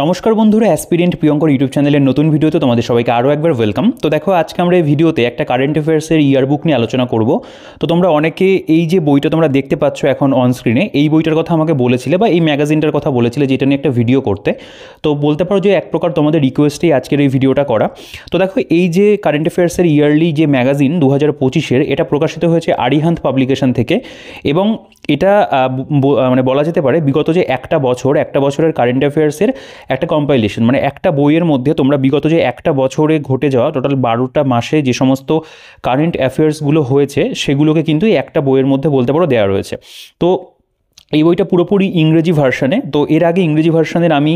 নমস্কার বন্ধুরা, aspirant Priyankar YouTube চ্যানেলের নতুন ভিডিওতে তোমাদের সবাইকে আরও একবার ওয়েলকাম। তো দেখো, আজকে আমরা এই ভিডিওতে একটা কারেন্ট অ্যাফেয়ার্সের ইয়ারবুক নিয়ে আলোচনা করব। তো তোমরা অনেকে এই যে বইটা তোমরা দেখতে পাচ্ছ এখন অন স্ক্রিনে, এই বইটার কথা আমাকে বলেছিলে বা এই ম্যাগাজিনটার কথা বলেছিলে যেটা নিয়ে একটা ভিডিও করতে। তো বলতে পারো যে এক প্রকার তোমাদের রিকোয়েস্টেই আজকের এই ভিডিওটা করা। তো দেখো, এই যে কারেন্ট অ্যাফেয়ার্সের ইয়ারলি যে ম্যাগাজিন 2025-এর, এটা প্রকাশিত হয়েছে আরিহান্ত পাবলিকেশন থেকে। এবং এটা মানে বলা যেতে পারে বিগত যে একটা বছরের কারেন্ট অ্যাফেয়ার্সের একটা কম্পাইলেশন। মানে একটা বইয়ের মধ্যে তোমরা বিগত যে একটা বছরে ঘটে যাওয়া টোটাল 12টা মাসে যে সমস্ত কারেন্ট অ্যাফেয়ার্সগুলো হয়েছে সেগুলোকে কিন্তু একটা বইয়ের মধ্যে বলতে পারো দেওয়া রয়েছে। তো এই বইটা পুরোপুরি ইংরেজি ভার্সানে। তো এর আগে ইংরেজি ভার্সানের আমি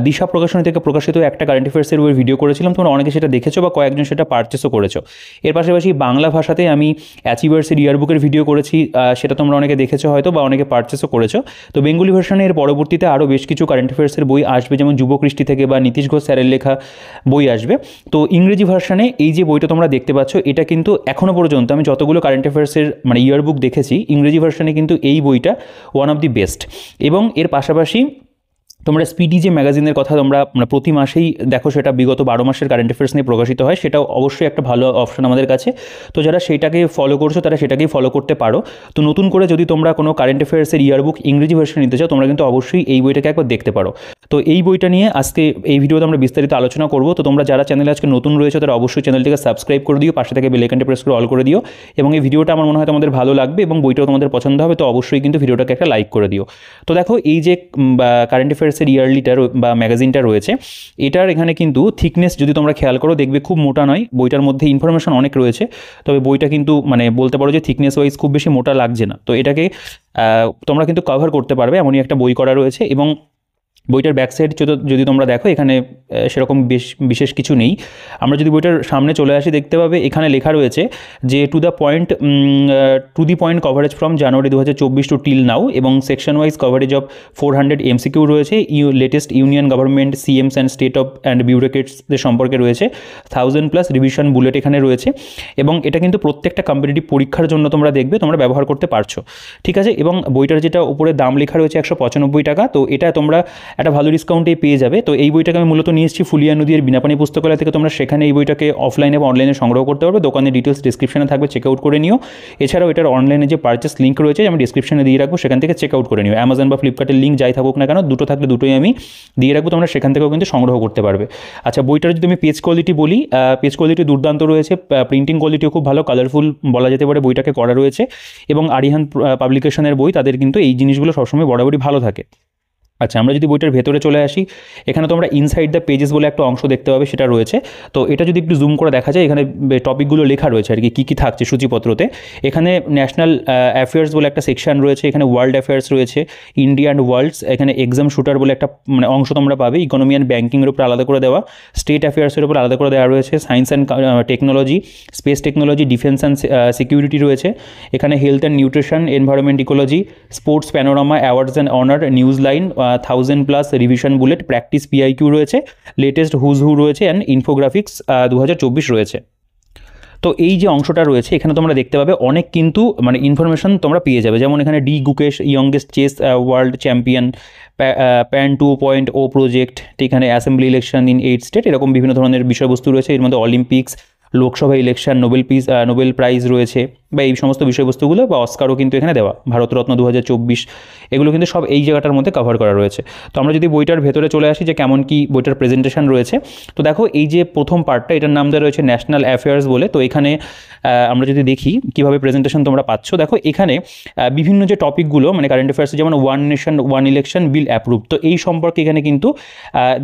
দিশা প্রকাশনী থেকে প্রকাশিত একটা কারেন্ট অ্যাফেয়ার্সের বইয়ের ভিডিও করেছিলাম, তোমরা অনেকে সেটা দেখেছো বা কয়েকজন সেটা পারচেসও করেছো। এর পাশাপাশি বাংলা ভাষাতে আমি অ্যাচিভার্সের ইয়ারবুকের ভিডিও করেছি, সেটা তোমরা অনেকে দেখেছো হয়তো বা অনেকে পারচেসও করেছো। তো বেঙ্গলি ভার্সানে এর পরবর্তীতে আরও বেশ কিছু কারেন্ট অ্যাফেয়ার্সের বই আসবে, যেমন যুবকৃষ্টি থেকে বা নীতিশ ঘোষ স্যারের লেখা বই আসবে। তো ইংরেজি ভার্সানে এই যে বইটা তোমরা দেখতে পাচ্ছ, এটা কিন্তু এখনও পর্যন্ত আমি যতগুলো কারেন্ট অ্যাফেয়ার্সের মানে ইয়ারবুক দেখেছি, ইংরেজি ভার্সানে কিন্তু এই বইটা ওয়ান অফ দি বেস্ট। এবং এর পাশাপাশি তোমরা স্পিডি যে ম্যাগাজিনের কথা তোমরা প্রতি মাসেই দেখো, সেটা বিগত 12 মাসের কারেন্ট অ্যাফেয়ার্স নিয়ে প্রকাশিত হয়, সেটাও অবশ্যই একটা ভালো অপশন আমাদের কাছে। তো যারা সেটাকে ফলো করছো তারা সেটাকেই ফলো করতে পারো। তো নতুন করে যদি তোমরা কোনো কারেন্ট অ্যাফেয়ার্সের ইয়ারবুক ইংরেজি ভার্সন নিতে চাও, তোমরা কিন্তু অবশ্যই এই বইটাকে একবার দেখতে পারো। তো এই বইটা নিয়ে আজকে এই ভিডিওতে আমরা বিস্তারিত আলোচনা করব। তো তোমরা যারা চ্যানেলে আজকে নতুন রয়েছে তারা অবশ্যই চ্যানেলটিকে সাবস্ক্রাইব করে দিও, পাশে থেকে বেল আইকনটা প্রেস করে অল করে দিও। এবং এই ভিডিওটা আমার মনে হয় তোমাদের ভালো লাগবে এবং বইটাও তোমাদের পছন্দ হবে। তো অবশ্যই কিন্তু ভিডিওটাকে একটা লাইক করে দিও। তো দেখো, এই যে কারেন্ট অ্যাফেয়ার্সের ইয়ারলিটার বা ম্যাগাজিনটা রয়েছে, এটার এখানে কিন্তু থিকনেস যদি তোমরা খেয়াল করো দেখবে খুব মোটা নয়। বইটার মধ্যে ইনফরমেশন অনেক রয়েছে, তবে বইটা কিন্তু মানে বলতে পারো যে থিকনেস ওয়াইজ খুব বেশি মোটা লাগছে না। তো এটাকে তোমরা কিন্তু কভার করতে পারবে, এমনই একটা বই করা রয়েছে। এবং বইটার ব্যাক সাইড যদি তোমরা দেখো, এখানে সেরকম বিশেষ কিছু নেই। আমরা যদি বইটার সামনে চলে আসি, দেখতে পাবে এখানে লেখা রয়েছে যে to the point coverage from January 2024 to till now. এবং section wise coverage of 400 MCQ রয়েছে। Latest union government CMs and state of and বিউরোক্রেটসদের সম্পর্কে রয়েছে। 1000+ রিভিশন বুলেট এখানে রয়েছে। এবং এটা কিন্তু প্রত্যেকটা কম্পিটিটিভ পরীক্ষার জন্য তোমরা দেখবে তোমরা ব্যবহার করতে পারছো, ঠিক আছে। এবং বইটার যেটা উপরে দাম লেখা রয়েছে 195 টাকা, তো এটা তোমরা একটা ভালো ডিসকাউন্টে পেয়ে যাবে। তো এই বইটাকে আমি মূলত নিয়ে এসেছি ফুলিয়া নদীর বিনাপানি পুস্তকালয় থেকে। তোমরা সেখানে এই বইটাকে অফলাইনে বা অনলাইনে সংগ্রহ করতে পারবে। দোকানের ডিটেলস ডিসক্রিপশনে থাকবে, চেক আউট করে নিও। এছাড়াও এটার অনলাইনে যে পারচেস লিঙ্ক রয়েছে আমি ডিসক্রিপশনে দিয়ে রাখবো, সেখান থেকে চেক আউট করে নিও। অ্যামাজন বা ফ্লিপকার্টের লিঙ্ক যাই থাকুক না কেন, দুটো থাকলে দুটোই আমি দিয়ে রাখবো, তোমরা সেখান থেকেও কিন্তু সংগ্রহ করতে পারবে। আচ্ছা, বইটার যদি আমি পেজ কোয়ালিটি বলি, পেজ কোয়ালিটি দুর্দান্ত রয়েছে, প্রিন্টিং কোয়ালিটিও খুব ভালো, কালারফুল বলা যেতে পারে বইটাকে করা রয়েছে। এবং আরিহান্ত পাবলিকেশনের বই, তাদের কিন্তু এই জিনিসগুলো সবসময় বরাবরই ভালো থাকে। আচ্ছা, আমরা যদি বইটার ভেতরে চলে আসি, এখানে তোমরা ইনসাইড দ্য পেজেস বলে একটা অংশ দেখতে পাবে, সেটা রয়েছে। তো এটা যদি একটু জুম করে দেখা যায়, এখানে টপিকগুলো লেখা রয়েছে আর কি, কী থাকছে সূচিপত্রতে। এখানে ন্যাশনাল অ্যাফেয়ার্স বলে একটা সেকশন রয়েছে, এখানে ওয়ার্ল্ড অ্যাফেয়ার্স রয়েছে, ইন্ডিয়া অ্যান্ড ওয়ার্ল্ডস, এখানে এক্সাম শুটার বলে একটা মানে অংশ তোমরা পাবে। ইকোনমি অ্যান্ড ব্যাঙ্কিংয়ের উপর আলাদা করে দেওয়া, স্টেট অ্যাফেয়ার্সের উপর আলাদা করে দেওয়া রয়েছে, science and technology, space technology, defence and security রয়েছে। এখানে health and nutrition, environment, ecology, sports, panorama, awards and honour, news line, 1000+ revision bullet, practice PIQ রয়েছে, লেটেস্ট হুজ হু রয়েছে, অ্যান্ড ইনফোগ্রাফিক্স 2024 রয়েছে। তো এই যে অংশটা রয়েছে, এখানে তোমরা দেখতে পাবে অনেক কিন্তু মানে ইনফরমেশন তোমরা পেয়ে যাবে। যেমন এখানে D Gukesh, youngest chess world champion, PAN 2.0 project, এখানে অ্যাসেম্বলি ইলেকশন ইন 8 স্টেট, এরকম বিভিন্ন ধরনের বিষয়বস্তু রয়েছে। এর মধ্যে Olympics, Lok Sabha election, Nobel prize রয়েছে, বা এই সমস্ত বিষয়বস্তুগুলো, বা অস্কারও কিন্তু এখানে দেওয়া, ভারতরত্ন 2024, এগুলো কিন্তু সব এই জায়গাটার মধ্যে কভার করা রয়েছে। তো আমরা যদি বইটার ভেতরে চলে আসি যে কেমন কি বইটার প্রেজেন্টেশন রয়েছে, তো দেখো এই যে প্রথম পার্টটা, এটার নাম দেওয়া রয়েছে ন্যাশনাল অ্যাফেয়ার্স বলে। তো এখানে আমরা যদি দেখি কীভাবে প্রেজেন্টেশন তোমরা পাচ্ছ, দেখো এখানে বিভিন্ন যে টপিকগুলো মানে কারেন্ট অ্যাফেয়ার্সে, যেমন one nation one election bill approve, তো এই সম্পর্কে এখানে কিন্তু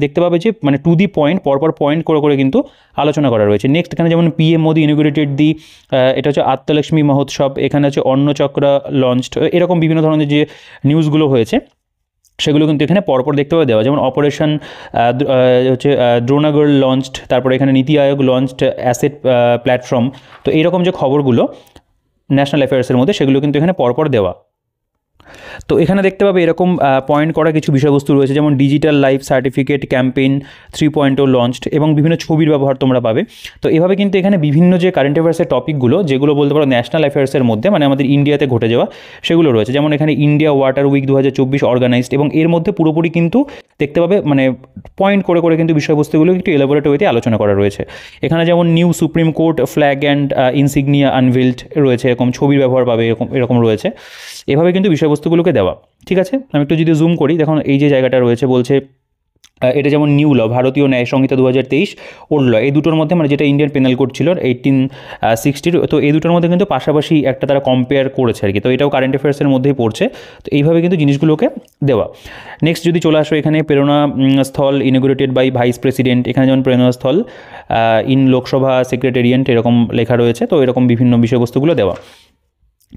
দেখতে পাবে যে মানে টু দি পয়েন্ট, পরপর পয়েন্ট করে করে কিন্তু আলোচনা করা রয়েছে। নেক্সট এখানে যেমন PM মোদি ইনগুরেটেড দি, এটা হচ্ছে আত্মলক্ষ্মী মহোৎসব, এখানে হচ্ছে অন্নচক্র লঞ্চড, এরকম বিভিন্ন ধরনের যে নিউজগুলো হয়েছে সেগুলো কিন্তু এখানে পরপর দেখতে পাওয়া দেওয়া। যেমন অপারেশন হচ্ছে দ্রোণাগড় লঞ্চড, তারপরে এখানে নীতি আয়োগ লঞ্চড অ্যাসেট প্ল্যাটফর্ম। তো এইরকম যে খবরগুলো ন্যাশনাল অ্যাফেয়ার্সের মধ্যে, সেগুলো কিন্তু এখানে পরপর দেওয়া। তো এখানে দেখতে পাবে এরকম পয়েন্ট করা কিছু বিষয়বস্তু রয়েছে, যেমন digital life certificate campaign 3.0 launched, এবং বিভিন্ন ছবির ব্যবহার তোমরা পাবে। তো এভাবে কিন্তু এখানে বিভিন্ন যে কারেন্ট অ্যাফেয়ার্সের টপিকগুলো, যেগুলো বলতে পারো ন্যাশনাল অ্যাফেয়ার্সের মধ্যে মানে আমাদের ইন্ডিয়াতে ঘটে যাওয়া, সেগুলো রয়েছে। যেমন এখানে ইন্ডিয়া ওয়াটার উইক 2024 অর্গানাইজড, এবং এর মধ্যে পুরোপুরি কিন্তু দেখতে পাবে মানে পয়েন্ট করে করে কিন্তু বিষয়বস্তুগুলো একটু এলাবোরেট ওয়েতে আলোচনা করা রয়েছে। এখানে যেমন new Supreme Court flag and insignia unveiled রয়েছে, এরকম ছবির ব্যবহার পাবে, এরকম রয়েছে। এভাবে কিন্তু বিষয়বস্তুগুলোকে দেওয়া। ঠিক আছে, আমি একটু যদি জুম করি, দেখুন এই যে জায়গাটা রয়েছে, বলছে এটা যেমন নিউ ল, ভারতীয় ন্যায় সংহিতা 2023, ওল্ড ল, এই দুটোর মধ্যে মানে যেটা ইন্ডিয়ান পেনাল কোড ছিল 1860, তো এই দুটোর মধ্যে কিন্তু পাশাপাশি একটা তারা কম্পেয়ার করেছে আর কি। তো এটাও কারেন্ট অ্যাফেয়ার্সের মধ্যেই পড়ছে। তো এইভাবে কিন্তু জিনিসগুলোকে দেওয়া। নেক্সট যদি চলে আসো, এখানে প্রেরণা স্থল ইনগুরেটেড বাই ভাইস প্রেসিডেন্ট, এখানে যেমন প্রেরণা স্থল ইন লোকসভা সেক্রেটারিয়েট এরকম লেখা রয়েছে। তো এরকম বিভিন্ন বিষয়বস্তুগুলো দেওয়া।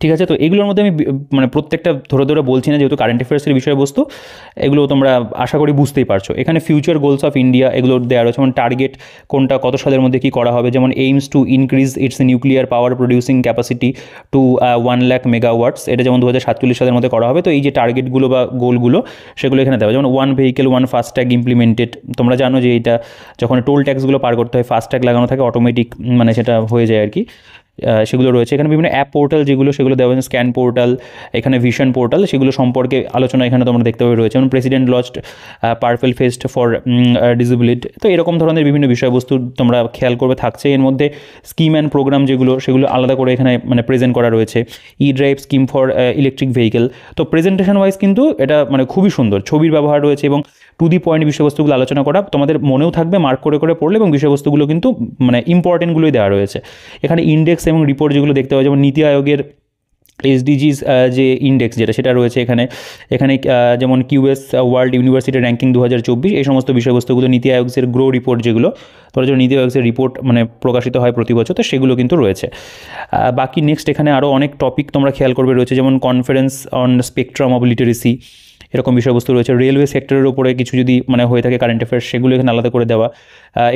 ঠিক আছে, তো এগুলোর মধ্যে আমি মানে প্রত্যেকটা ধরে ধরে বলছি না, যেহেতু কারেন্ট অ্যাফেয়ার্সের বিষয়বস্তু, এগুলো তোমরা আশা করি বুঝতেই পারছো। এখানে ফিউচার গোলস অফ ইন্ডিয়া এগুলো দেওয়া রয়েছে, যেমন টার্গেট কোনটা, কত সালের মধ্যে কী করা হবে, যেমন aims to increase its nuclear power producing capacity to 1 lakh megawatts, এটা যেমন 2047 সালের মধ্যে করা হবে। তো এই যে টার্গেটগুলো বা গোলগুলো সেগুলো এখানে দেওয়া, যেমন 1 ভেহিকেল 1 ফাস্ট্যাগ ইমপ্লিমেন্টেড। তোমরা জানো যে এটা যখন টোল ট্যাক্সগুলো পার করতে হয় ফাস্ট্যাগ লাগানো থাকে, অটোমেটিক মানে সেটা হয়ে যায় আর কি, সেগুলো রয়েছে। এখানে বিভিন্ন অ্যাপ পোর্টাল যেগুলো সেগুলো দেওয়া হয়েছে, স্ক্যান পোর্টাল, এখানে ভিশন পোর্টাল, সেগুলো সম্পর্কে আলোচনা এখানে তোমরা দেখতে পাবে রয়েছে। যেমন president launched purple fest for disability. তো এরকম ধরনের বিভিন্ন বিষয়বস্তু তোমরা খেয়াল করবে থাকছে। এর মধ্যে স্কিম অ্যান্ড প্রোগ্রাম যেগুলো সেগুলো আলাদা করে এখানে মানে প্রেজেন্ট করা রয়েছে। ই drive scheme for electric vehicle. তো প্রেজেন্টেশন ওয়াইজ কিন্তু এটা মানে খুবই সুন্দর, ছবির ব্যবহার রয়েছে এবং টু দি পয়েন্ট বিষয়বস্তুগুলো আলোচনা করা, তোমাদের মনেও থাকবে মার্ক করে করে পড়লে, এবং বিষয়বস্তুগুলো কিন্তু মানে ইম্পর্টেন্টগুলোই দেওয়া রয়েছে। এখানে ইন্ডেক্স এবং রিপোর্ট যেগুলো দেখতে পাওয়া, যেমন নীতি আয়োগের এসডিজিস যে ইন্ডেক্স যেটা সেটা রয়েছে এখানে। এখানে যেমন কিউএস ওয়ার্ল্ড ইউনিভার্সিটি র্যাঙ্কিং 2024, এই সমস্ত বিষয়বস্তুগুলো, নীতি আয়োগের গ্রো রিপোর্ট যেগুলো, তোমরা যখন নীতি আয়োগের রিপোর্ট মানে প্রকাশিত হয় প্রতি বছর, তো সেগুলো কিন্তু রয়েছে। বাকি নেক্সট এখানে আরও অনেক টপিক তোমরা খেয়াল করবে রয়েছে, যেমন conference on spectrum of literacy, এরকম বিষয়বস্তু রয়েছে। রেলওয়ে সেক্টরের উপরে কিছু যদি মানে হয়ে থাকে কারেন্ট অ্যাফেয়ার্স, সেগুলো এখানে আলাদা করে দেওয়া।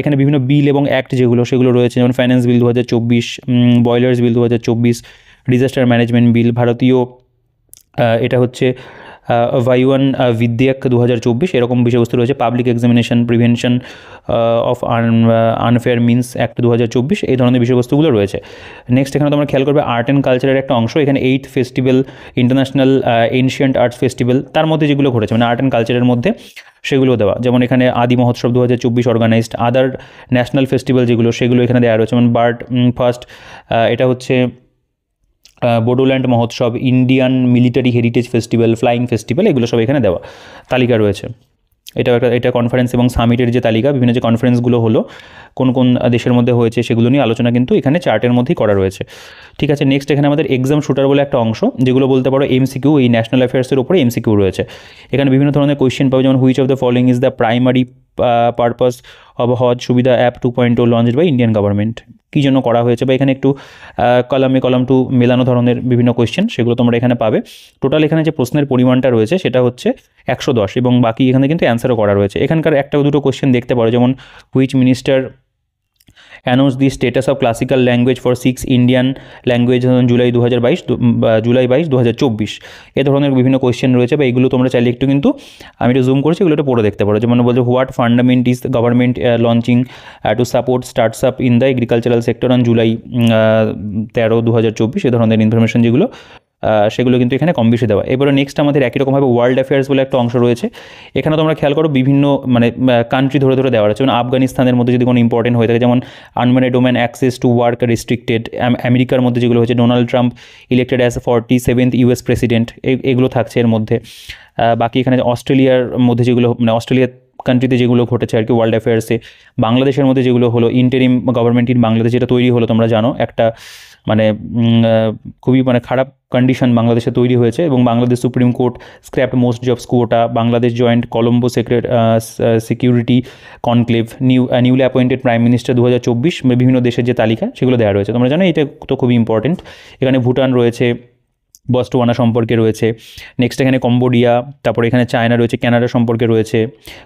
এখানে বিভিন্ন বিল এবং অ্যাক্ট যেগুলো সেগুলো রয়েছে, যেমন ফাইন্যান্স বিল 2024, বয়লার্স বিল 2024, ডিজাস্টার ম্যানেজমেন্ট বিল, ভারতীয় এটা হচ্ছে ভাইওয়ান বিদ্যাক 2024, এরকম বিষয়বস্তু রয়েছে। Public examination prevention of unfair means act 2024, এই ধরনের বিষয়বস্তুগুলো রয়েছে। নেক্সট এখানে তোমরা খেয়াল করবে আর্ট অ্যান্ড কালচারের একটা অংশ, এখানে 8th festival international ancient arts festival, তার মধ্যে যেগুলো ঘটেছে মানে আর্ট অ্যান্ড কালচারের মধ্যে সেগুলো দেওয়া। যেমন এখানে আদি মহোৎসব 2024 অর্গানাইজড, আদার ন্যাশনাল ফেস্টিভ্যাল যেগুলো সেগুলো এখানে দেওয়া রয়েছে, যেমন বার্ড ফার্স্ট, এটা হচ্ছে বোডোল্যান্ড মহোৎসব, Indian military heritage festival, flying festival, এগুলো সব এখানে দেওয়া তালিকা রয়েছে। এটা কনফারেন্স এবং সামিটের যে তালিকা, বিভিন্ন যে কনফারেন্সগুলো হলো কোন কোন দেশের মধ্যে হয়েছে সেগুলো নিয়ে আলোচনা কিন্তু এখানে চার্টের মধ্যেই করা রয়েছে। ঠিক আছে, নেক্সট এখানে আমাদের এক্সাম শুটার বলে একটা অংশ, যেগুলো বলতে পারো এমসিকিউ, এই ন্যাশনাল অ্যাফেয়ার্সের উপরে এমসিকিউ রয়েছে। এখানে বিভিন্ন ধরনের কোয়েশ্চেন পাবে, যেমন which of the following is the primary purpose of Haj Suvidha app 2.0 launched by Indian government, কী জন্য করা হয়েছে, বা এখানে একটু কলাম টু মেলানো ধরনের বিভিন্ন কোয়েশ্চেন সেগুলো তোমরা এখানে পাবে। টোটাল এখানে যে প্রশ্নের পরিমাণটা রয়েছে সেটা হচ্ছে 110, এবং বাকি এখানে কিন্তু অ্যান্সারও করা রয়েছে। এখানকার একটা দুটো কোয়েশ্চেন দেখতে পারো, যেমন which minister announce the status of classical language for 6 Indian language July 2024, এ ধরনের বিভিন্ন কোয়েশ্চেন রয়েছে, বা এইগুলো তোমরা চাইলে একটু কিন্তু আমি একটু জুম করেছি, এগুলো একটু পড়ে দেখতে পারো। যেমন বলছে what fundament is government launching to support starts up in the agricultural sector on July 13, 2024, এ ধরনের ইনফরমেশন যেগুলো সেগুলো কিন্তু এখানে কম বেশি দেওয়া। এবারে নেক্সট আমাদের একই রকমভাবে ওয়ার্ল্ড অ্যাফেয়ার্স বলে একটা অংশ রয়েছে। এখানে তোমরা খেয়াল করো বিভিন্ন মানে কান্ট্রি ধরে ধরে দেওয়া রয়েছে, যেমন আফগানিস্তানের মধ্যে যদি কোনো ইম্পর্টেন্ট হয়ে থাকে, যেমন unmarried women access to work restricted. আমেরিকার মধ্যে যেগুলো হচ্ছে Donald Trump elected as 47th US president, এগুলো থাকছে এর মধ্যে। বাকি এখানে অস্ট্রেলিয়ার মধ্যে যেগুলো মানে অস্ট্রেলিয়া কান্ট্রিতে যেগুলো ঘটেছে আর কি ওয়ার্ল্ড অ্যাফেয়ার্সে। বাংলাদেশের মধ্যে যেগুলো হলো ইন্টারিম গভর্নমেন্ট ইন বাংলাদেশ, যেটা তৈরি হলো তোমরা জানো, একটা মানে খুবই মানে খারাপ কন্ডিশন বাংলাদেশে তৈরি হয়েছে, এবং Bangladesh Supreme Court scrapped most jobs quota. Bangladesh joint Colombo security conclave, newly appointed prime minister 2024, বিভিন্ন দেশের যে তালিকা সেগুলো দেওয়া রয়েছে। তোমরা জানো এটা তো খুবই ইম্পর্টেন্ট। এখানে ভুটান রয়েছে, বস্টোয়ানা সম্পর্কে রয়েছে, নেক্সট এখানে কম্বোডিয়া, তারপরে এখানে চায়না রয়েছে, কানাডা সম্পর্কে রয়েছে,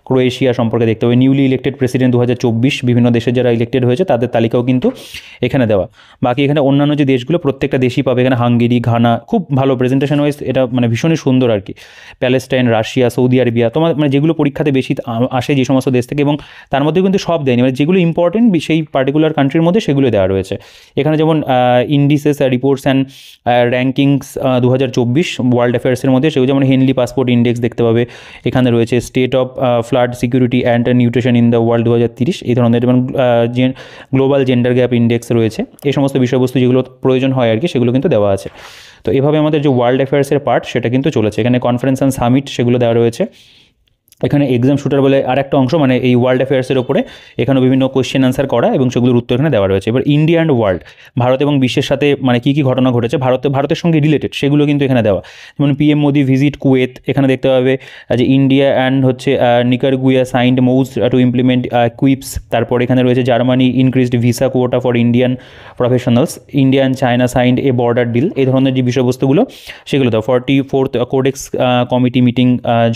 ক্রোয়েশিয়া সম্পর্কে দেখতে হবে। নিউলি ইলেক্টেড প্রেসিডেন্ট 2024, বিভিন্ন দেশের যারা ইলেক্টেড হয়েছে তাদের তালিকাও কিন্তু এখানে দেওয়া। বাকি এখানে অন্যান্য যে দেশগুলো প্রত্যেকটা দেশই পাবে, এখানে হাঙ্গেরি, ঘানা, খুব ভালো প্রেজেন্টেশন ওয়াইজ এটা মানে ভীষণই সুন্দর আর কি। প্যালেস্টাইন, রাশিয়া, সৌদি আরবিয়া, তোমার মানে যেগুলো পরীক্ষাতে বেশি আসে যে সমস্ত দেশ থেকে, এবং তার মধ্যে কিন্তু সব দেয়নি, মানে যেগুলো ইম্পর্টেন্ট সেই পার্টিকুলার কান্ট্রির মধ্যে সেগুলো দেওয়া রয়েছে। এখানে যেমন indices reports and rankings 2024 world অ্যাফেয়ার্সের মধ্যে, সেগুলো যেমন হেনলি পাসপোর্ট ইন্ডেক্স দেখতে পাবে, এখানে রয়েছে state of flood security and nutrition in the world 2030, এই ধরনের যেমন গ্লোবাল জেন্ডার গ্যাপ ইন্ডেক্স রয়েছে। এই সমস্ত বিষয়বস্তু যেগুলো প্রয়োজন হয় আর কি, সেগুলো কিন্তু দেওয়া আছে। তো এভাবে আমাদের যে ওয়ার্ল্ড অ্যাফেয়ার্সের পার্ট সেটা কিন্তু চলেছে। এখানে কনফারেন্স অ্যান্ড সামিট সেগুলো দেওয়া রয়েছে। এখানে এক্সাম শুটার বলে আর একটা অংশ, মানে এই ওয়ার্ল্ড অ্যাফেয়ার্সের ওপরে এখানে বিভিন্ন কোয়েশ্চেন অ্যান্সার করা এবং সেগুলোর উত্তর এখানে দেওয়া রয়েছে। এবার ইন্ডিয়া অ্যান্ড ওয়ার্ল্ড, ভারত এবং বিশ্বের সাথে মানে কী কী ঘটনা ঘটেছে ভারতের সঙ্গে রিলেটেড, সেগুলো কিন্তু এখানে দেওয়া। যেমন পিএম মোদি ভিজিট কুয়েত, এখানে দেখতে পাবে যে India and Nicaragua signed MoUs to implement QIPs. তারপর এখানে রয়েছে Germany increased visa quota for Indian professionals, India and China signed a border deal. এই ধরনের যে বিষয়বস্তুগুলো সেগুলো দেওয়া। 44th Codex committee meeting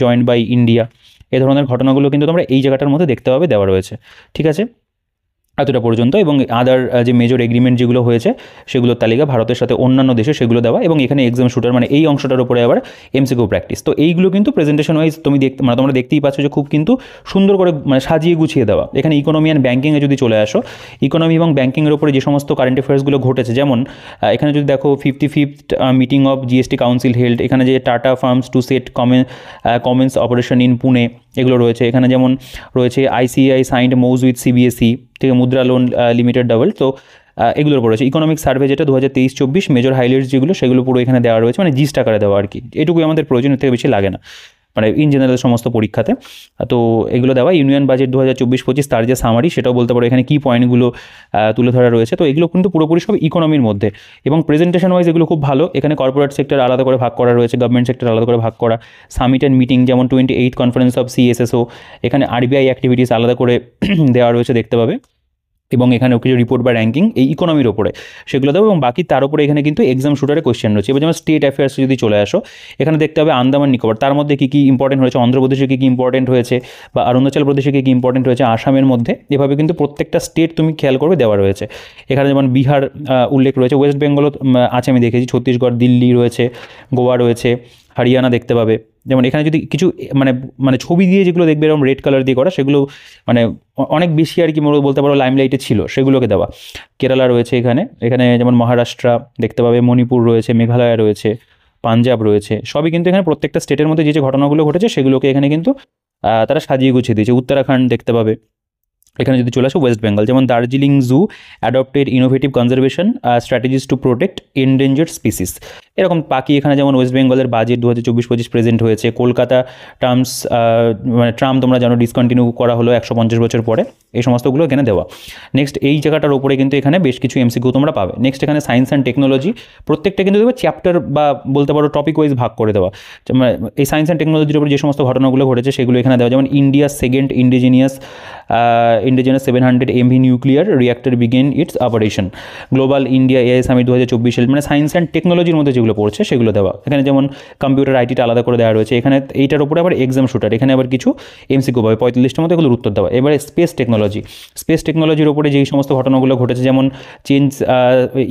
joint by India, এই ধরনের ঘটনাগুলো কিন্তু তোমরা এই জায়গাটার মধ্যে দেখতে পাবে দেওয়া রয়েছে। ঠিক আছে, এতটা পর্যন্ত। এবং আদার যে মেজর এগ্রিমেন্ট যেগুলো হয়েছে সেগুলোর তালিকা ভারতের সাথে অন্যান্য দেশে সেগুলো দেওয়া। এবং এখানে এক্সাম শুটার মানে এই অংশটার উপরে আবার এমসিকিউ প্র্যাকটিস। তো এইগুলো কিন্তু প্রেজেন্টেশন ওয়াইজ তোমরা দেখতেই পাচ্ছ যে খুব কিন্তু সুন্দর করে মানে সাজিয়ে গুছিয়ে দেওয়া। এখানে ইকোনমি অ্যান্ড ব্যাঙ্কিংয়ে যদি চলে আসো, ইকোনমি এবং ব্যাঙ্কিংয়ের উপরে যে সমস্ত কারেন্ট অ্যাফেয়ার্সগুলো ঘটেছে, যেমন এখানে যদি দেখো 55th meeting of GST council held, এখানে যে Tata firms to set commence operation in Pune, এগুলো রয়েছে। এখানে যেমন রয়েছে ICI signed MoUs with CBSE, ঠিক আছে, মুদ্রা লোন লিমিটেড ডাবল। তো এগুলোর উপর রয়েছে ইকোনমিক সার্ভে যেটা 2023-24 মেজর হাইলাইটস যেগুলো, সেগুলো পুরো এখানে দেওয়া রয়েছে, মানে জিস্ট আকারে দেওয়া আর কি। এটুকুই আমাদের প্রয়োজন, থেকে বেশি লাগে না মানে ইন জেনারেল সমস্ত পরীক্ষাতে। তো এগুলো দেওয়া। ইউনিয়ন বাজেট 2024-25 তার যে সামারি সেটাও বলতে পারো, এখানে কী পয়েন্টগুলো তুলে ধরা রয়েছে। তো এগুলো কিন্তু পুরোপুরি সব ইকোনমির মধ্যে, এবং প্রেজেন্টেশন ওয়াইজ এগুলো খুব ভালো। এখানে কর্পোরেট সেক্টর আলাদা করে ভাগ করা রয়েছে, গভর্নমেন্ট সেক্টর আলাদা করে ভাগ করা। সামিট অ্যান্ড মিটিং যেমন 28th কনফারেন্স অফ সিএসএসও, এখানে আরবিআই অ্যাক্টিভিটিস আলাদা করে দেওয়া রয়েছে দেখতে পাবে। এবং এখানেও কিছু রিপোর্ট বা র্যাঙ্কিং এই ইকোনমির ওপরে সেগুলো দেবো, এবং বাকি তার উপরে এখানে কিন্তু এক্সাম শুটারে কোয়েশ্চেন রয়েছে। এবার যেমন স্টেট অ্যাফেয়ার্স যদি চলে আসো, এখানে দেখতে হবে আন্দামান নিকোবর, তার মধ্যে কী কী ইম্পর্টেন্ট হয়েছে, অন্ধ্রপ্রদেশে কী কী ইম্পর্টেন্ট হয়েছে, বা অরুণাচল প্রদেশে কী কী ইম্পর্টেন্ট হয়েছে, আসামের মধ্যে। এভাবে কিন্তু প্রত্যেকটা স্টেট তুমি খেয়াল করবে দেওয়া রয়েছে। এখানে যেমন বিহার উল্লেখ রয়েছে, ওয়েস্ট বেঙ্গলও আছে আমি দেখেছি, ছত্তিশগড়, দিল্লি রয়েছে, গোয়া রয়েছে, হরিয়ানা দেখতে পাবে। যেমন এখানে যদি কিছু মানে ছবি দিয়ে যেগুলো দেখবে এরকম রেড কালার দিয়ে করা, সেগুলো মানে অনেক বেশি আর কি বলতে পারো লাইমলাইটে ছিল, সেগুলোকে দেওয়া। কেরালা রয়েছে এখানে যেমন মহারাষ্ট্র দেখতে পাবে, মণিপুর রয়েছে, মেঘালয় রয়েছে, পাঞ্জাব রয়েছে। সবই কিন্তু এখানে প্রত্যেকটা স্টেটের মধ্যে যে ঘটনাগুলো ঘটেছে সেগুলোকে এখানে কিন্তু তারা সাজিয়ে গুছিয়ে দিয়েছে। উত্তরাখণ্ড দেখতে পাবে। এখানে যদি চলে আসো ওয়েস্ট বেঙ্গল, যেমন Darjeeling zoo adopted innovative conservation strategies to protect endangered species, এরকম বাকি এখানে যেমন ওয়েস্ট বেঙ্গলের বাজেট 2024-25 প্রেজেন্ট হয়েছে। কলকাতা মানে ট্রাম তোমরা জানো ডিসকন্টিনিউ করা হলো 150 বছর পরে, এই সমস্তগুলো এখানে দেওয়া। নেক্সট এই জায়গাটার ওপরে কিন্তু এখানে বেশ কিছু এমসিকিউ তোমরা পাবে। নেক্সট এখানে সায়েন্স অ্যান্ড টেকনোলজি, প্রত্যেকটা কিন্তু দেবে চ্যাপ্টার বা বলতে পারো টপিক ওয়াইজ ভাগ করে দেওয়া। এই সায়েন্স অ্যান্ড টেকনোলজির উপরে যে সমস্ত ঘটনাগুলো ঘটেছে সেগুলো এখানে দেওয়া। যেমন India second indigenous 700 MV nuclear reactor began its operation, global India AI summit 2024, মানে সায়েন্স অ্যান্ড টেকনোলজির মধ্যে যেগুলো পড়ছে সেগুলো দেওয়া। এখানে যেমন কম্পিউটার আইটিটা আলাদা করে দেওয়া রয়েছে। এখানে এইটার উপরে আবার এক্সাম শুটার, এখানে আবার কিছু এমসিকিউ পাবে 45টার মধ্যে, এগুলোর উত্তর দেওয়া। এবারে স্পেস টেকনোলজির উপরে যেই সমস্ত ঘটনাগুলো ঘটেছে, যেমন change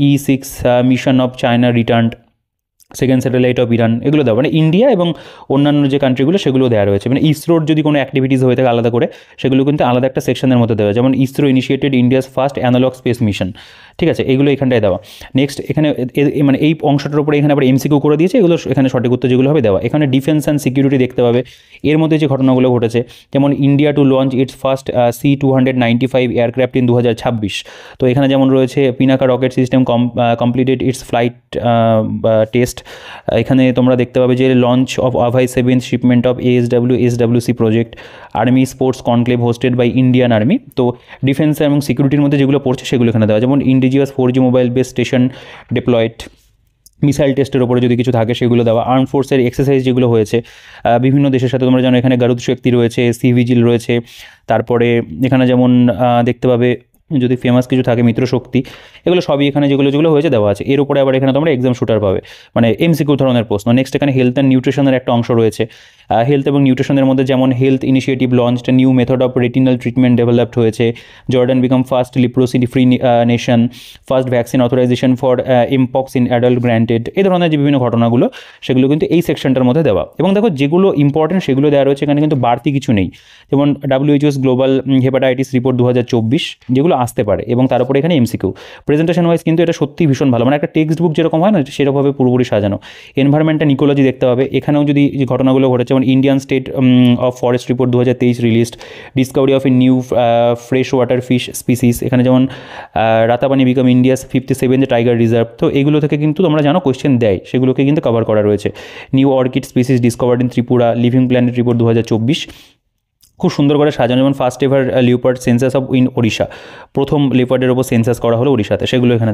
E6 mission of China return, second satellite of Iran, এগুলো দেওয়া। মানে ইন্ডিয়া এবং অন্যান্য যে কান্ট্রিগুলো সেগুলো দেওয়া রয়েছে। মানে ইসরোর যদি কোনো অ্যাক্টিভিটিস হয়ে থাকে আলাদা করে, সেগুলো কিন্তু আলাদা একটা সেকশনের মধ্যে দেওয়া। যেমন ISRO initiated India's first analogue space mission, ঠিক আছে, এগুলো এখানটায় দেওয়া। নেক্সট এখানে মানে এই অংশটার উপরে এখানে আবার এমসিকিউ করে দিয়েছে, এগুলো এখানে সঠিক উত্তর যেগুলো হবে দেওয়া। এখানে ডিফেন্স অ্যান্ড সিকিউরিটি দেখতে পাবে, এর মধ্যে যে ঘটনাগুলো ঘটেছে, যেমন India to launch its first C-295 aircraft in 2026। তো এখানে যেমন রয়েছে Pinaka rocket system completed its flight test. এখানে তোমরা দেখতে পাবে যে launch of Abhay 7th shipment of ASWC প্রজেক্ট, army sports conclave hosted by Indian army. তো ডিফেন্স এবং সিকিউরিটির মধ্যে যেগুলো পড়ছে সেগুলো এখানে দেওয়া। যেমন indigenous 4G mobile base station deployed, missile টেস্টের ওপরে যদি কিছু থাকে সেগুলো দেওয়া। আর্ম ফোর্সের এক্সারসাইজ যেগুলো হয়েছে বিভিন্ন দেশের সাথে, তোমরা জানো এখানে গারুদ শক্তি রয়েছে, সিভিজিল রয়েছে। তারপরে এখানে যেমন দেখতে পাবে যদি ফেমাস কিছু থাকে মিত্রশক্তি, এগুলো সবই এখানে যেগুলো হয়েছে দেওয়া আছে। এর উপরে আবার এখানে তোমরা এক্সাম শুটার পাবে, মানে এমসিকিউ ধরনের প্রশ্ন। নেক্সট এখানে হেলথ অ্যান্ড নিউট্রিশনের একটা অংশ রয়েছে। হেলথ এবং নিউট্রিশনের মধ্যে যেমন health initiative launched, new method of retinal treatment developed হয়েছে, Jordan become first leprosy free nation, first vaccine authorisation for mpox in adult granted. এই ধরনের যে বিভিন্ন ঘটনাগুলো সেগুলো কিন্তু এই সেকশনটার মধ্যে দেওয়া। এবং দেখো যেগুলো ইম্পর্টেন্ট সেগুলো দেওয়া রয়েছে, এখানে কিন্তু বাড়তি কিছু নেই। যেমন WHO's গ্লোবাল হেপাটাইটিস রিপোর্ট 2024, যেগুলো আসতে পারে, এবং তার উপরে এখানে এমসিকিউ। প্রেজেন্টেশন ওয়াইজ কিন্তু এটা সত্যি ভীষণ ভালো, মানে একটা টেক্সট বুক যেরকম হয় না সেরকমভাবে পুরোপুরি সাজানো। এনভায়রনমেন্ট অ্যান্ড ইকোলজি দেখতে হবে, এখানেও যদি যে ঘটনাগুলো ঘটেছে, যেমন Indian state of forest report 2023 released, Discovery of a new fresh water fish species, এখানে যেমন রাতাবানি বিকাম ইন্ডিয়াস 57 টাইগার রিজার্ভ। তো এগুলো থেকে কিন্তু তোমরা জানো কোয়েশ্চেন দেয়, সেগুলোকে কিন্তু কভার করা রয়েছে। New orchid species discovered in Tripura, living planet report 2024, খুব সুন্দর করে সাজানো। যেমন first ever leopard census of in Odisha, প্রথম লিওপার্ডের ওপর সেন্সাস করা হলো ওড়িশাতে, সেগুলো এখানে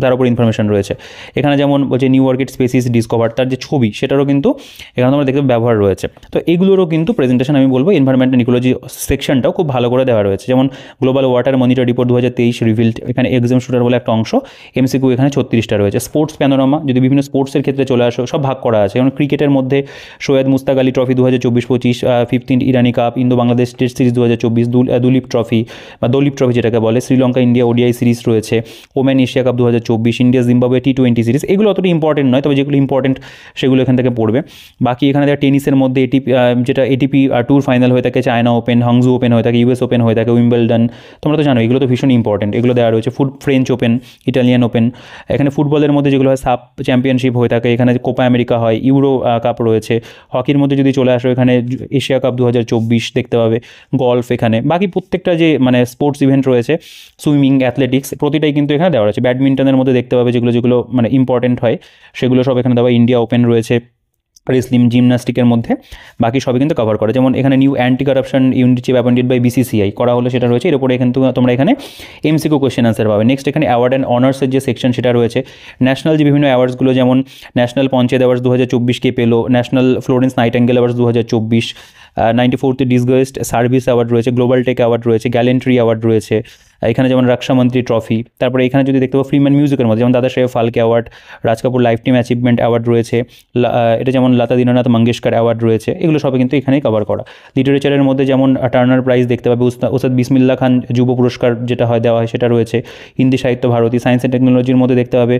তার উপর ইনফরমেশন রয়েছে। এখানে যেমন বলছে নিউ অর্কিড স্পেসিস ডিসকভার, তার যে ছবি সেটারও কিন্তু এখানে তোমরা দেখতে ব্যবহার রয়েছে। তো এগুলোরও কিন্তু প্রেজেন্টেশন আমি বলবো এনভায়রনমেন্ট অ্যান্ড ইকোলজি সেকশনটাও খুব ভালো করে দেওয়া রয়েছে। যেমন global water monitor report 2023 revealed, এখানে এক্সাম শুটার বলে একটা অংশ, এমসিকিউ এখানে 36টা রয়েছে। স্পোর্টস প্যানোরামা, যদি বিভিন্ন স্পোর্টসের ক্ষেত্রে চলে আসো, সব ভাগ করা আছে। যেমন ক্রিকেটের মধ্যে Syed Mushtaq Ali trophy 2024-25, 15 Irani cup, Indo Bangladesh test series 2024, Duleep trophy বা দলীপ ট্রফি যেটাকে বলে, শ্রীলঙ্কা ইন্ডিয়া ওডিআই সিরিজ রয়েছে, women Asia cup 2024, India Zimbabwe টি20 সিরিজ। এগুলো অতটা ইম্পর্টেন্ট নয়, তবে যেগুলো ইম্পর্টেন্ট সেগুলো এখান থেকে পড়বে। বাকি এখানে দেখা টেনিসের মধ্যে যেটা এটিপি ট্যুর ফাইনাল হয়ে থাকে, চায়না ওপেন, হাংজু ওপেন হয়ে থাকে, ইউএস ওপেন হয়ে থাকে, উইম্বলডন, তোমরা তো জানো এগুলো তো ভীষণ ইম্পর্টেন্ট, এগুলো দেওয়া রয়েছে। ফ্রেঞ্চ ওপেন, ইটালিয়ান ওপেন, এখানে ফুটবলের মধ্যে যেগুলো হয় সাব চ্যাম্পিয়নশিপ হয়ে থাকে, এখানে কোপা আমেরিকা হয়, ইউরো কাপ রয়েছে। হকির মধ্যে যদি চলে আসো, এখানে এশিয়া কাপ 2024 দেখতে পাবে, গলফ এখানে। বাকি প্রত্যেকটা যে মানে স্পোর্টস ইভেন্ট রয়েছে, সুইমিং, অ্যাথলেটিক্স, প্রতিটাই কিন্তু এখানে দেওয়া রয়েছে। ব্যাডমিন্টনের মধ্যে দেখতে পাবে যেগুলো মানে ইম্পর্টেন্ট হয় সেগুলো সব এখানে দেওয়া। ইন্ডিয়া ওপেন রয়েছে, রেসলিং, জিমনাস্টিকের মধ্যে বাকি সবই কিন্তু কভার করে। যেমন এখানে new anti corruption unit chief appointed by BCCI করা হলো, সেটা রয়েছে। এর উপরে কিন্তু তোমরা এখানে এমসিকিউ কোয়েশ্চেন আনসার পাবে। নেক্সট এখানে অ্যাওয়ার্ড অ্যান্ড অনার্সের যে সেকশন সেটা রয়েছে। ন্যাশনাল যে বিভিন্ন অ্যাওয়ার্ডসগুলো, যেমন ন্যাশনাল পঞ্চায়েত অ্যাওয়ার্ডস 2024 কে পেলো, national Florence Nightingale awards 2024, 94th disgust service award রয়েছে, গ্লোবাল টেক অ্যাওয়ার্ড রয়েছে, গ্যালেন্ট্রি অ্যাওয়ার্ড রয়েছে, এখানে যেমন রক্ষামন্ত্রী ট্রফি। তারপরে এখানে যদি দেখতে পাবো ফ্রিম্যান মিউজিকের মধ্যে যেমন Dada Saheb Phalke award, Raj Kapoor lifetime achievement award রয়েছে, এটা যেমন লতা দীননাথ মঙ্গেশকর অ্যাওয়ার্ড রয়েছে, এগুলো সবই কিন্তু এখানেই কভার করা। লিটারেচারের মধ্যে যেমন টার্নার প্রাইজ দেখতে পাবে, ওস্তাদ বিসমিল্লাহ খান যুব পুরস্কার যেটা হয় দেওয়া হয় সেটা রয়েছে। হিন্দি সাহিত্য ভারতী, সায়েন্স অ্যান্ড টেকনোলজির মধ্যে দেখতে পাবে,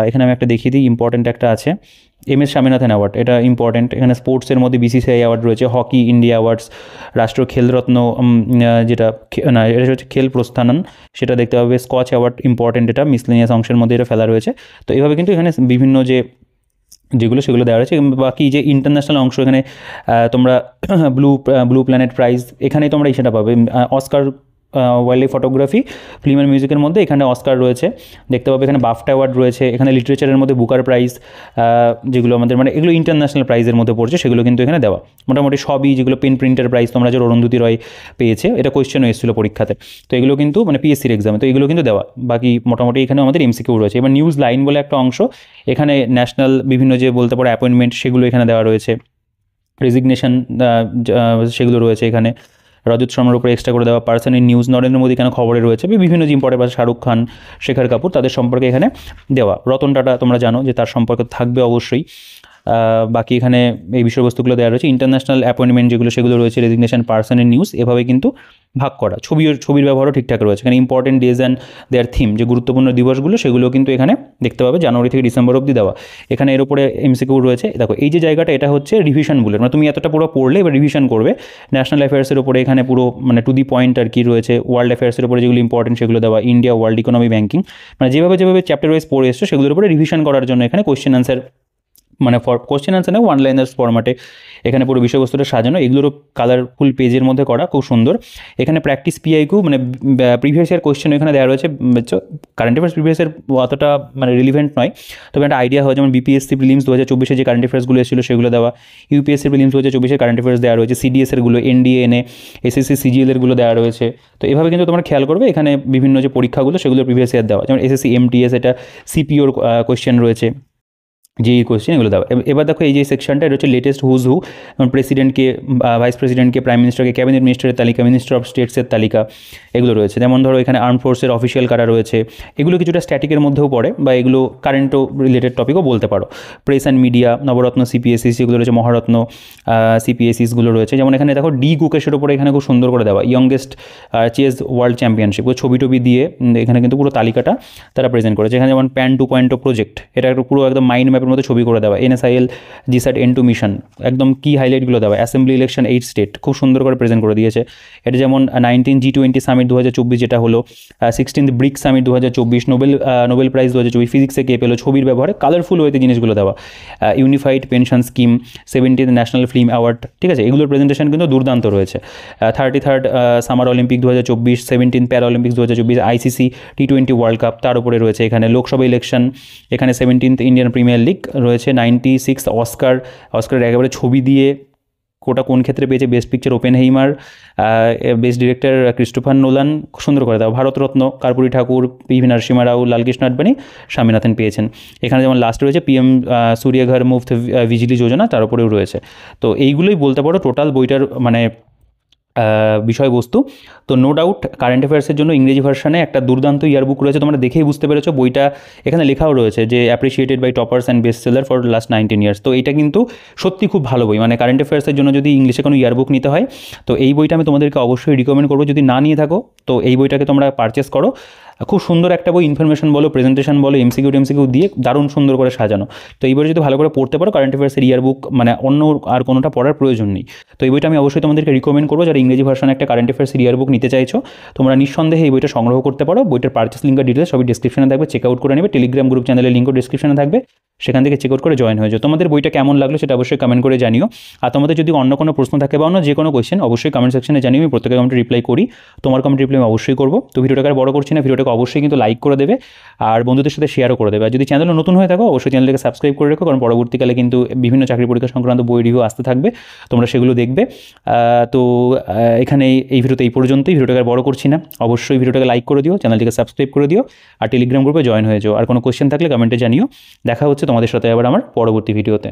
এখানে আমি একটা দেখিয়ে দিই, ইম্পর্টেন্ট একটা আছে, এম.এস. স্বামীনাথন অ্যাওয়ার্ড, এটা ইম্পর্টেন্ট। এখানে স্পোর্টসের মধ্যে বিসিসিআই অ্যাওয়ার্ড রয়েছে, হকি ইন্ডিয়া অ্যাওয়ার্ডস, রাষ্ট্রীয় খেলরত্ন যেটা না এটা হচ্ছে খেল প্রস্থানন, সেটা দেখতে পাবে। স্কচ অ্যাওয়ার্ড ইম্পর্টেন্ট, এটা মিসলেনিয়াস অংশের মধ্যে এটা ফেলা রয়েছে। তো এইভাবে কিন্তু এখানে বিভিন্ন যেগুলো সেগুলো দেওয়া রয়েছে। বাকি যে ইন্টারন্যাশনাল অংশ, এখানে তোমরা ব্লু প্ল্যানেট প্রাইজ, এখানেই তোমরা সেটা পাবে। Oscar Wilde life photography, film and মিউজিকের মধ্যে এখানে অস্কার রয়েছে দেখতে পাবে। এখানে বাফটা অ্যাওয়ার্ড রয়েছে, এখানে লিটারেচারের মধ্যে বুকার প্রাইজ, যেগুলো আমাদের মানে এগুলো ইন্টারন্যাশনাল প্রাইজের মধ্যে পড়ছে, সেগুলো কিন্তু এখানে দেওয়া। মোটামুটি সবই যেগুলো পেন প্রিন্টার প্রাইজ তোমরা যে অরুন্ধতী রয় পেয়েছে, এটা কোয়েশ্চেনও এসেছিলো পরীক্ষাতে, তো এগুলো কিন্তু মানে পিএসসির এক্সামে, তো এগুলো কিন্তু দেওয়া। বাকি মোটামুটি এখানেও আমাদের এমসিকিউ রয়েছে। এবার নিউজ লাইন বলে একটা অংশ, এখানে ন্যাশনাল বিভিন্ন যে বলতে পারো অ্যাপয়েন্টমেন্ট সেগুলো এখানে দেওয়া রয়েছে, রেজিগনেশন সেগুলো রয়েছে এখানে। রজত শর্মার উপরে এক্সট্রা করে দেওয়া, person in news, Narendra Modi কেন খবরে রয়েছে, বিভিন্ন যে ইম্পর্টেন্ট আছে, শাহরুখ খান, শেখর কাপুর, তাদের সম্পর্কে এখানে দেওয়া। রতন টাটা তোমরা জানো যে তার সম্পর্কে থাকবে অবশ্যই। বাকি এখানে এই বিষয়বস্তুগুলো দেওয়া রয়েছে। ইন্টারন্যাশনাল অ্যাপয়েন্টমেন্ট যেগুলো সেগুলো রয়েছে, রেজিগনেশন, পার্সন ইন নিউজ, এভাবে কিন্তু ভাগ করা। ছবির ব্যবহারও ঠিকঠাক রয়েছে। এখানে important days and their theme, যে গুরুত্বপূর্ণ দিবসগুলো সেগুলো কিন্তু এখানে দেখতে পাবে, জানুয়ারি থেকে ডিসেম্বর অবধি দেওয়া। এখানে এর উপরে এমসিকিউ রয়েছে। দেখো এই যে জায়গাটা, এটা হচ্ছে রিভিশন বুলেট, মানে তুমি এতটা পুরো পড়লে এবার রিভিশন করবে। ন্যাশনাল অ্যাফেয়ার্সের উপরে এখানে পুরো মানে টু দি পয়েন্ট আর কি রয়েছে। ওয়ার্ল্ড অ্যাফেয়ার্সের উপরে যেগুলো ইম্পর্টেন্ট সেগুলো দেওয়া, ইন্ডিয়া, ওয়ার্ল্ড ইকোনমি, ব্যাঙ্কিং, মানে যেভাবে চ্যাপ্টার ওয়াইজ পড়ে এসছে সেগুলোর উপরে রিভিশন করার জন্য এখানে কোয়েশ্চেন আনসার, মানে কোয়েশ্চেন আনসার না, ওয়ান লাইনার্স ফরম্যাটে এখানে পুরো বিষয়বস্তুটা সাজানো। এগুলোরও কালারফুল পেজের মধ্যে করা, খুব সুন্দর। এখানে প্র্যাকটিস পিআইকিউ, মানে প্রিভিয়াস ইয়ার কোয়েশ্চেন এখানে দেওয়া রয়েছে। কারেন্ট অ্যাফেয়ার্স প্রিভিয়াস ইয়ার অতটা মানে রিলিভেন্ট নয়, তবে একটা আইডিয়া হয়। যেমন বিপিএসসি প্রিলিমস 2024 যে কারেন্ট অ্যাফেয়ার্সগুলো এসেছিলো সেগুলো দেওয়া, ইউপিএসসি প্রিলিমস 2024 কারেন্ট অ্যাফেয়ার্স দেওয়া রয়েছে, সিডিএসেরগুলো, এনডিএ, এনএ, এসএসসি, সিজিএলেরগুলো দেওয়া রয়েছে। তো এভাবে কিন্তু তোমরা খেয়াল করবে, এখানে বিভিন্ন যে পরীক্ষাগুলো সেগুলো প্রিভিয়াস ইয়ার দেওয়া, যেমন এসএসসি, এমটিএস, এটা সিপিওর কোয়েশ্চেন রয়েছে, যেই কোয়েশ্চেন এগুলো দাও। এবার দেখো এই যে সেকশনটা, এটা হচ্ছে লেটেস্ট হুজ হু, প্রেসিডেন্টকে, ভাইস প্রেসিডেন্টকে, প্রাইম মিনিস্টারকে, ক্যাবিনেট মিনিস্টারের তালিকা, মিনিস্টার অফ স্টেটসের তালিকা, এগুলো রয়েছে। যেমন ধরো এখানে আর্ম ফোর্সের অফিসিয়াল কারা রয়েছে, এগুলো কিছুটা স্ট্যাটিকের মধ্যেও পড়ে, বা এগুলো কারেন্টও রিলেটেড টপিকও বলতে পারো। প্রেস অ্যান্ড মিডিয়া, নবরত্ন, সিপিএসসিস, এগুলো রয়েছে, মহারত্ন, সিপিএসসিসগুলো রয়েছে। যেমন এখানে দেখো ডি গুকেশের ওপরে এখানে খুব সুন্দর করে দেওয়া, ইয়ংগেস্ট চেস ওয়ার্ল্ড চ্যাম্পিয়নশিপ, ছবি টবি দিয়ে এখানে কিন্তু পুরো তালিকাটা তারা প্রেজেন্ট করেছে। এখানে যেমন প্যান 2.0 প্রজেক্ট, এটা পুরো একদম মাইন্ড ম্যাপের ম্যাপের মতো ছবি করে দেওয়া, NSIL GSAT N2 মিশন, একদম কি হাইলাইটগুলো দেওয়া, অ্যাসেম্বলি ইলেকশন 8 স্টেট, খুব সুন্দর করে প্রেজেন্ট করে দিয়েছে। এটা যেমন 19 G20 সামিট 2024 যেটা হলো, 16th bricks summit 2024, Nobel prize 2024 ফিজিক্সে কে পেলো, ছবির ব্যবহারে কালারফুল ওয়েতে জিনিসগুলো দেওয়া, unified pension scheme, 70th national film award, ঠিক আছে, এগুলোর প্রেজেন্টেশন কিন্তু দুর্দান্ত রয়েছে। 33rd সামার অলিম্পিক 2024, 17th প্যারা Olympics 2024, ICC T20 world cup, তার উপরে রয়েছে এখানে লোকসভা ইলেকশন, এখানে 17th ইন্ডিয়ান প্রিমিয়ার লিগ রয়েছে, 96 অস্কারের একেবারে ছবি দিয়ে কোটা কোন ক্ষেত্রে পেয়েছে, best picture Oppenheimer, best director Christopher Nolan, সুন্দর করে দাও, ভারতরত্ন কর্পূরী ঠাকুর, PV নরসিমা রাও, লালকৃষ্ণ আডবাণী, স্বামীনাথন পেয়েছেন। এখানে যেমন লাস্ট রয়েছে PM সূর্যঘর মুফত বিজলি যোজনা, তার উপরেও রয়েছে। তো এইগুলোই বলতে পারো টোটাল বইটার মানে বিষয়বস্তু। তো নো ডাউট কারেন্ট অ্যাফেয়ার্সের জন্য ইংরেজি ভার্সানে একটা দুর্দান্ত ইয়ারবুক রয়েছে, তোমরা দেখেই বুঝতে পেরেছো। বইটা এখানে লেখাও রয়েছে যে appreciated by toppers and best seller for last 19 years. তো এটা কিন্তু সত্যি খুব ভালো বই, মানে কারেন্ট অ্যাফেয়ার্সের জন্য যদি ইংলিশে কোনো ইয়ারবুক নিতে হয় তো এই বইটা আমি তোমাদেরকে অবশ্যই রিকমেন্ড করবো। যদি না নিয়ে থাকো তো এই বইটাকে তোমরা পারচেস করো। খুব সুন্দর একটা বই, ইনফরমেশন বলো, প্রেজেন্টেশন বলো, MCQ দিয়ে দারুণ সুন্দর করে সাজানো। তো এই বইটা যদি ভালো করে পড়তে পারো কারেন্ট অ্যাফেয়ার্সের ইয়ারবুক মানে অন্য আর কোনোটা পড়ার প্রয়োজন নেই। তো এই বইটা আমি অবশ্যই তোমাদেরকে রিকমেন্ড করবো। যারা ইংরেজি ভার্সনে একটা কারেন্ট অ্যাফেয়ার্সের ইয়ারবুক নিতে চাইছো তোমরা নিঃসন্দেহে এই বইটা সংগ্রহ করতে পারো। বইটার পারচেস লিঙ্কের ডিটেলস সবই ডিসক্রিপশনে থাকবে, চেক আউট করে নেবে। টেলিগ্রাম গ্রুপ চ্যানেলের লিঙ্কও ডিসক্রিপশনে থাকবে, সেখান থেকে চেক আউট করে জয়েন হয়ে যাও। তোমাদের বইটা কেমন লাগলো সেটা অবশ্যই কমেন্ট করে জানিও। আর তোমাদের যদি অন্য কোনো প্রশ্ন থাকে বা অন্য যে কোনো কোয়েশ্চেন অবশ্যই কমেন্ট সেকশনে জানিও, আমি প্রত্যেকের কমেন্টে রিপ্লাই করি। তোমার কমেন্ট রিপ্লাই আমি অবশ্যই করবো। তো ভিডিওটাকে আর বড় করছি না, ভিডিওটাকে অবশ্যই কিন্তু লাইক করে দেবে আর বন্ধুদের সাথে শেয়ারও করে দেবে। আর যদি চ্যানেলে নতুন হয়ে থাকো অবশ্যই চ্যানেলটাকে সাবস্ক্রাইব করে রেখো, কারণ পরবর্তীকালে কিন্তু বিভিন্ন চাকরি পরীক্ষা সংক্রান্ত বই রিভিউ আসতে থাকবে, তোমরা সেগুলো দেখবে। তো এখানে এই ভিডিওতে এই পর্যন্তই, ভিডিওটাকে আর বড় করছি না। অবশ্যই ভিডিওটাকে লাইক করে দিও, চ্যানেলটিকে সাবস্ক্রাইব করে দিও আর টেলিগ্রাম গ্রুপে জয়েন হয়ে যাও। আর কোনো কোয়েশ্চেন থাকলে কমেন্টে জানিও। দেখা হচ্ছে তোমাদের সাথে আবার আমার পরবর্তী ভিডিওতে।